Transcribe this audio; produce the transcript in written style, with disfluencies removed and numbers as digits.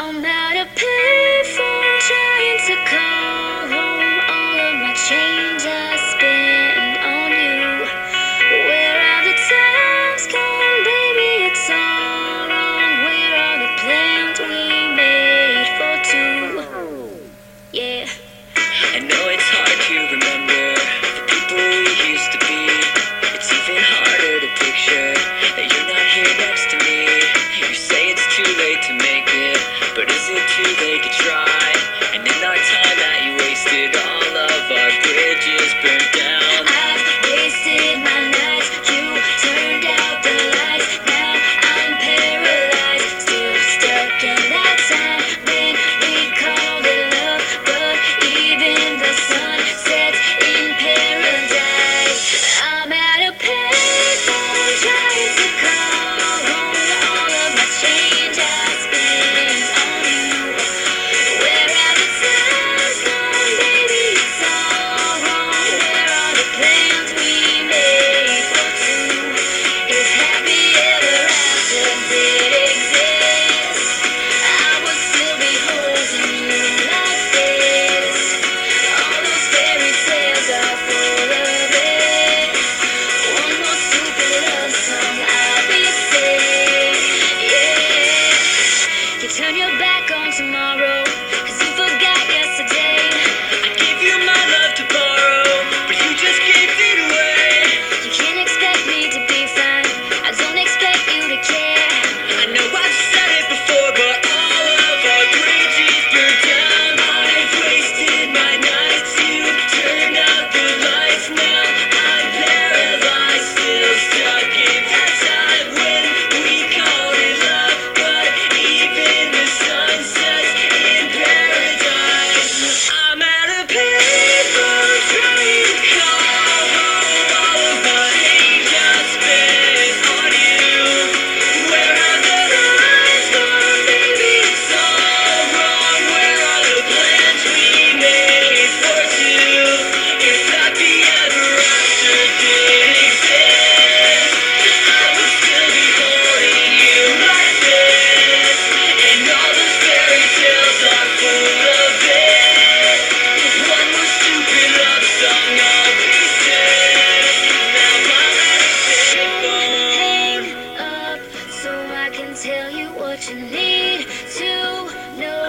I'm at a payphone trying to call home. All of my change I spend on you. Where are the times gone, baby? It's all wrong. Where are the plans we made for two? Yeah. I know it's hard to remember the people we used to be. It's even harder to picture that you're not here next to me. You say it's too late to make it, but is it too late to try? And in our time that you wasted, all of our bridges burned down. I've wasted my nights, you turned out the lights. Now I'm paralyzed, still stuck in that time when we called it love. But even the sun sets in paradise. I'm at a payphone trying to call home. All of my change I spend on you. Where are the times gone, baby? It's all wrong. Where are the plans we made for two? If happy ever after did exist, I would still be holding you like this. All those fairy tales are full of it. One more stupid love song, I'll be safe. Yeah. You turn your back on tomorrow, 'cause you forgot yesterday. I gave you my love to borrow, but you just gave it away. You can't expect me to be fine, I don't expect you to care. I know I've said it before, but all of our bridges burned down. I've wasted my nights, you turned out the lights. Now I'm paralyzed, still stuck in that time when we called it love. But even the sun sets in paradise. I'm at a payphone trying to call home. All of my age I spent on you. Where are the lines gone, baby? It's all wrong. Where are the plans we made for two? If happy ever after did exist, I would still be holding you like this. And all those fairy tales are full of it. One more stupid love song, I'll be sick. Now I'm at a payphone. Hang up so I can tell you what you need to know.